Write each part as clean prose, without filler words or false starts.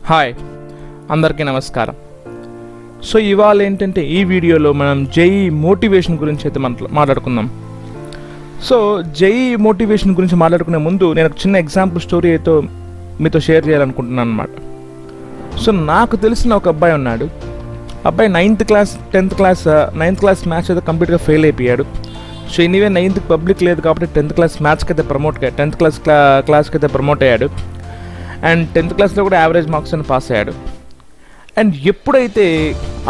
Hi అందరికీ నమస్కారం. So ఇవాళ ఏంటంటే ఈ వీడియోలో మనం జేఈ మోటివేషన్ గురించి అయితే మాట్లాడుకుందాం. సో జేఈ మోటివేషన్ గురించి మాట్లాడుకునే ముందు నేను ఒక చిన్న ఎగ్జాంపుల్ స్టోరీ అయితే మీతో షేర్ చేయాలనుకుంటున్నాను అనమాట. సో నాకు తెలిసిన ఒక అబ్బాయి ఉన్నాడు. అబ్బాయి 9th class 10th class maths అయితే కంప్లీట్గా ఫెయిల్ అయిపోయాడు. సో ఎనీవే 9th పబ్లిక్ లేదు కాబట్టి 10th క్లాస్ మ్యాథ్స్కి అయితే క్లాస్కి అయితే ప్రమోట్ అయ్యాడు. అండ్ 10th క్లాస్లో కూడా యావరేజ్ మార్క్స్ అని పాస్ అయ్యాడు. అండ్ ఎప్పుడైతే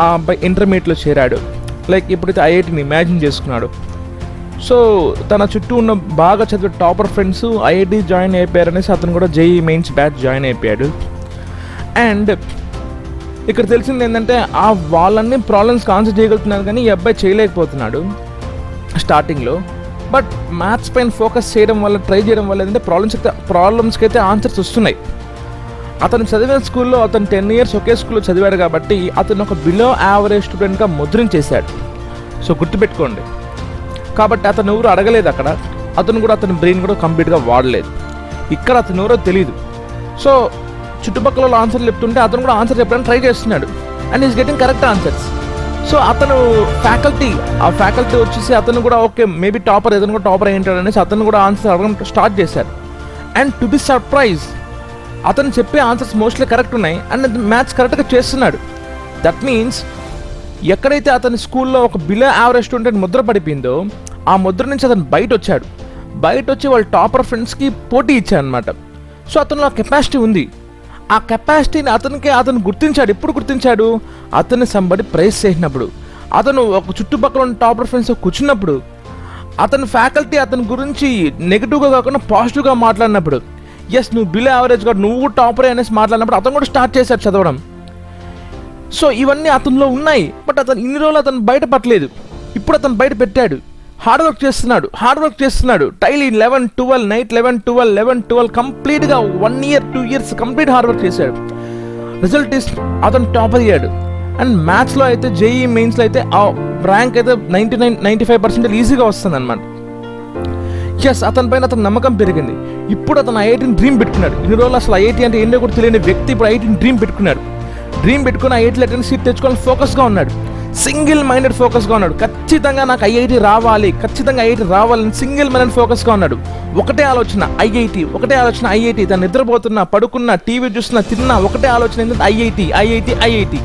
ఆ అబ్బాయి ఇంటర్మీడియట్లో చేరాడు, లైక్ ఎప్పుడైతే ఐఐటీని ఇమాజిన్ చేసుకున్నాడు, సో తన చుట్టూ ఉన్న బాగా చదివే టాపర్ ఫ్రెండ్స్ ఐఐటీ జాయిన్ అయిపోయారనేసి అతను కూడా జేఈ మెయిన్స్ బ్యాచ్ జాయిన్ అయిపోయాడు. అండ్ ఇక్కడ తెలిసింది ఏంటంటే వాళ్ళన్నీ ప్రాబ్లమ్స్కి ఆన్సర్ చేయగలుగుతున్నారు కానీ ఈ అబ్బాయి చేయలేకపోతున్నాడు స్టార్టింగ్లో. బట్ మ్యాథ్స్ పైన ఫోకస్ చేయడం వల్ల, ట్రై చేయడం వల్ల ఏంటంటే ప్రాబ్లమ్స్కి అయితే ఆన్సర్స్ వస్తున్నాయి. అతను చదివిన స్కూల్లో అతను 10 years ఒకే స్కూల్లో చదివాడు కాబట్టి అతను ఒక బిలో యావరేజ్ స్టూడెంట్గా ముద్రించేశాడు. సో గుర్తుపెట్టుకోండి. కాబట్టి అతను ఎవరు అడగలేదు అక్కడ, అతని బ్రెయిన్ కూడా కంప్లీట్గా వాడలేదు. ఇక్కడ అతను ఎవరో తెలియదు. సో చుట్టుపక్కల ఆన్సర్లు చెప్తుంటే అతను కూడా ఆన్సర్ చెప్పడానికి ట్రై చేస్తున్నాడు and is getting correct answers. So అతను ఫ్యాకల్టీ వచ్చేసి అతను కూడా ఓకే మేబీ ఏదైనా కూడా టాపర్ అయ్యింటాడు అనేసి అతను కూడా ఆన్సర్ అడగడం స్టార్ట్ చేశారు. అండ్ టు బి సర్ప్రైజ్ అతను చెప్పే ఆన్సర్స్ మోస్ట్లీ కరెక్ట్ ఉన్నాయి అండ్ మ్యాథ్స్ కరెక్ట్గా చేస్తున్నాడు. దట్ మీన్స్ ఎక్కడైతే అతని స్కూల్లో ఒక బిలో యావరేజ్ స్టూడెంట్ ముద్ర పడిపోయిందో ఆ ముద్ర నుంచి అతను బయట వచ్చి వాళ్ళ టాపర్ ఫ్రెండ్స్కి పోటీ ఇచ్చాడు అనమాట. సో అతను ఆ కెపాసిటీ ఉంది. ఆ కెపాసిటీని అతను గుర్తించాడు. ఎప్పుడు గుర్తించాడు? అతన్ని సంబడి ప్రైజ్ చేసినప్పుడు, అతను ఒక చుట్టుపక్కల ఉన్న టాపర్ ఫ్రెండ్స్ కూర్చున్నప్పుడు, అతని ఫ్యాకల్టీ అతని గురించి నెగిటివ్గా కాకుండా పాజిటివ్గా మాట్లాడినప్పుడు, ఎస్ నువ్వు బిలో యావరేజ్గా నువ్వు టాపరే అనేసి మాట్లాడినప్పుడు అతను కూడా స్టార్ట్ చేశాడు చదవడం. సో ఇవన్నీ అతనిలో ఉన్నాయి. బట్ అతను ఇన్ని రోజులు అతను బయటపడలేదు. ఇప్పుడు అతను బయట పెట్టాడు. హార్డ్ వర్క్ చేస్తున్నాడు డైలీ 11, 12 నైట్ 11, 12 కంప్లీట్గా 1 year 2 years complete hard work చేశాడు. రిజల్ట్ ఇస్ అతను టాపర్ అయ్యాడు. అండ్ మ్యాథ్స్లో అయితే జేఈ మెయిన్స్లో అయితే ఆ ర్యాంక్ అయితే 99-95% ఈజీగా వస్తుంది అనమాట. ఎస్ అతని పైన అతను నమ్మకం పెరిగింది. ఇప్పుడు అతను ఐఐటీని డ్రీమ్ పెట్టుకున్నాడు. ఇన్ని రోజులు అసలు ఐఐటీ అంటే ఏంటో కూడా తెలియని వ్యక్తి ఇప్పుడు ఐఐటీని డ్రీమ్ పెట్టుకుని ఐఐటీలో అటెండ్ సీట్ తెచ్చుకోవాలని ఫోకస్గా ఉన్నాడు. సింగిల్ మైండెడ్ ఫోకస్గా ఉన్నాడు. ఖచ్చితంగా నాకు ఐఐటీ రావాలి అని సింగిల్ మైండెడ్ ఫోకస్గా ఉన్నాడు. ఒకటే ఆలోచన ఐఐటీ. తను నిద్రపోతున్నా, పడుకున్నా, టీవీ చూస్తున్నా, తిన్నా ఒకటే ఆలోచన ఏంటంటే IIT.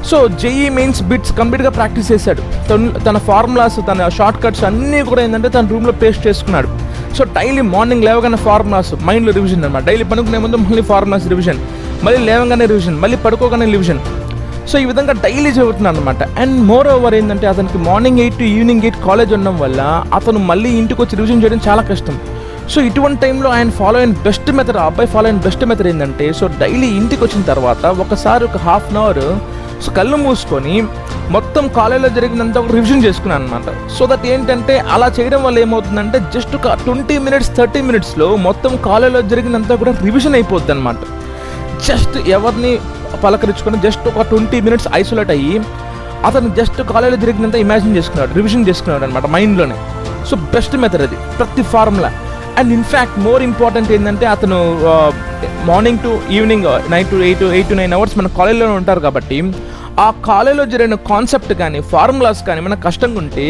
So JEE mains bits కంప్లీట్గా ప్రాక్టీస్ చేశాడు. తన ఫార్ములాస్, తన షార్ట్ కట్స్ అన్నీ కూడా ఏంటంటే తన రూమ్లో పేస్ట్ చేసుకున్నాడు. సో డైలీ మార్నింగ్ లేవగానే ఫార్ములాస్ మైండ్లో రివిజన్ అనమాట. డైలీ పడుకునే ముందు మళ్ళీ ఫార్ములాస్ రివిజన్, మళ్ళీ లేవగానే రివిజన్, మళ్ళీ పడుకోగానే రివిజన్. సో ఈ విధంగా డైలీ చదువుతున్నాను అనమాట. అండ్ మోర్ ఓవర్ ఏంటంటే అతనికి మార్నింగ్ 8 to ఈవినింగ్ 8 కాలేజ్ ఉండడం వల్ల అతను మళ్ళీ ఇంటికి వచ్చి రివిజన్ చేయడం చాలా కష్టం. సో ఇటువంటి టైంలో ఆయన అబ్బాయి ఫాలో అయిన బెస్ట్ మెథడ్ ఏంటంటే, సో డైలీ ఇంటికి వచ్చిన తర్వాత ఒకసారి ఒక 1/2 hour సో కళ్ళు మూసుకొని మొత్తం కాలేజ్లో జరిగినంత ఒక రివిజన్ చేసుకున్నాను అనమాట. సో దట్ ఏంటంటే అలా చేయడం వల్ల ఏమవుతుందంటే జస్ట్ ఒక 20 minutes 30 minutesలో మొత్తం కాలేజ్లో జరిగినంత కూడా రివిజన్ అయిపోద్ది అనమాట. జస్ట్ ఎవరిని పలకరించుకొని జస్ట్ ఒక 20 minutes ఐసోలేట్ అయ్యి అతను జస్ట్ కాలేజ్లో జరిగినంత రివిజన్ చేసుకున్నాడు అనమాట మైండ్లోనే. సో బెస్ట్ మెథడ్ అది ప్రతి formula. And in fact more important ఏంటంటే అతను morning to evening 8 to 9 hours మన కాలేజ్లోనే ఉంటారు కాబట్టి ఆ కాలేజ్లో జరిగిన కాన్సెప్ట్ కానీ ఫార్ములాస్ కానీ మన కష్టంగా ఉంటే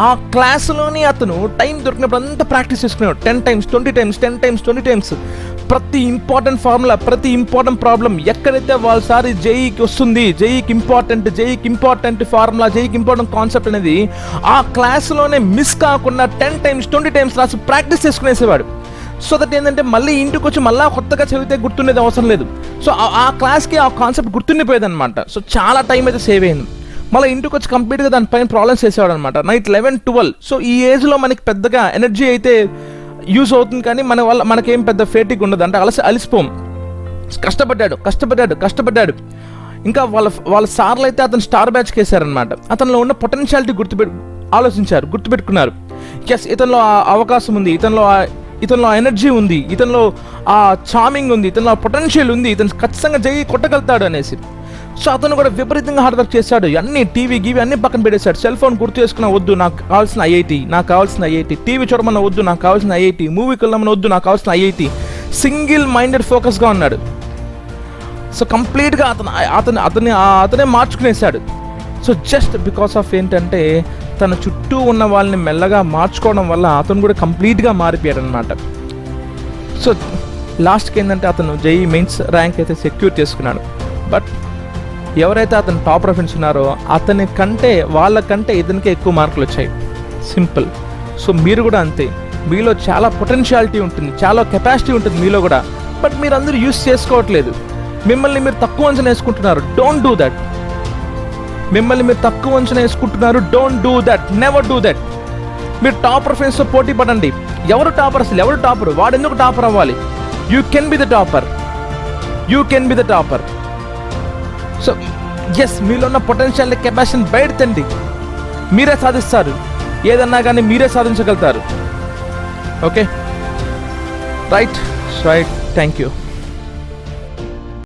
ఆ క్లాస్లోనే అతను టైం దొరికినప్పుడు అంతా ప్రాక్టీస్ చేసుకునేవాడు. 10 times 20 times 10 times 20 times ప్రతి ఇంపార్టెంట్ ఫార్ములా, ప్రతి ఇంపార్టెంట్ ప్రాబ్లం ఎక్కడైతే వాళ్ళసారి జేఈకి వస్తుంది, జేఈకి ఇంపార్టెంట్ ఫార్ములా, జేఈకి ఇంపార్టెంట్ కాన్సెప్ట్ అనేది ఆ క్లాస్లోనే మిస్ కాకుండా 10 times 20 times రాసి ప్రాక్టీస్ చేసుకునేసేవాడు. సో దట్ ఏంటంటే మళ్ళీ ఇంటికి వచ్చి మళ్ళీ కొత్తగా చదివితే గుర్తుండేది అవసరం లేదు. సో ఆ క్లాస్కి ఆ కాన్సెప్ట్ గుర్తుండిపోయేది అనమాట. సో చాలా టైం అయితే సేవ్ అయింది. మళ్ళీ ఇంటికి వచ్చి కంప్లీట్గా దానిపైన ప్రాబ్లమ్స్ చేసేవాడు అనమాట. నైట్ 11, 12. సో ఈ ఏజ్లో మనకి పెద్దగా ఎనర్జీ అయితే యూజ్ అవుతుంది కానీ మనకేం పెద్ద ఫేటిక్ ఉండదు, అంటే అలసిపోం. కష్టపడ్డాడు. ఇంకా వాళ్ళ సార్లు అయితే అతను స్టార్ బ్యాచ్కి వేసారనమాట. అతనిలో ఉన్న పొటెన్షియాలిటీ గుర్తుపెట్టుకున్నారు. ఎస్ ఇతనిలో ఆ అవకాశం ఉంది, ఇతనిలో ఎనర్జీ ఉంది, ఇతనిలో ఆ చార్మింగ్ ఉంది, ఇతనిలో పొటెన్షియల్ ఉంది, ఇతను ఖచ్చితంగా జై కొట్టగలుగుతాడు అనేసి. సో అతను కూడా విపరీతంగా హార్డ్ వర్క్ చేశాడు. అన్ని టీవీ అన్ని పక్కన పెట్టేశాడు. సెల్ ఫోన్ గుర్తు చేసుకున్న వద్దు నాకు కావాల్సిన ఐఐటీ, టీవీ చూడమన్న వద్దు నాకు కావాల్సిన ఐఐటీ, మూవీకి వెళ్ళమన్న వద్దు నాకు కావాల్సిన ఐఐటీ. సింగిల్ మైండెడ్ ఫోకస్గా ఉన్నాడు. సో కంప్లీట్గా అతనే మార్చుకునేసాడు. సో జస్ట్ బికాస్ ఆఫ్ ఏంటంటే తన చుట్టూ ఉన్న వాళ్ళని మెల్లగా మార్చుకోవడం వల్ల అతను కూడా కంప్లీట్గా మారిపోయాడు అనమాట. సో లాస్ట్కి ఏంటంటే అతను జేఈ మెయిన్స్ ర్యాంక్ అయితే సెక్యూర్ చేసుకున్నాడు. బట్ ఎవరైతే అతను టాప్ ఫ్రెండ్స్ ఉన్నారో వాళ్ళకంటే ఇతనికే ఎక్కువ మార్కులు వచ్చాయి. సింపుల్. సో మీరు కూడా అంతే, మీలో చాలా పొటెన్షియాలిటీ ఉంటుంది, చాలా కెపాసిటీ ఉంటుంది మీలో కూడా, బట్ మీరు అందరూ యూస్ చేసుకోవట్లేదు. మిమ్మల్ని మీరు తక్కువ అంచనా వేసుకుంటున్నారు. Don't do that. Don't do that, never do that. మీరు టాపర్ ఫ్రెండ్స్తో పోటీ పడండి. ఎవరు టాపర్? వాడు ఎందుకు టాపర్ అవ్వాలి? You can be the topper. So yes, మీలో ఉన్న పొటెన్షియల్ కెపాసిటీని బయటతండి. మీరే సాధిస్తారు. ఏదన్నా కానీ మీరే సాధించగలుగుతారు. Okay, right. Thank you.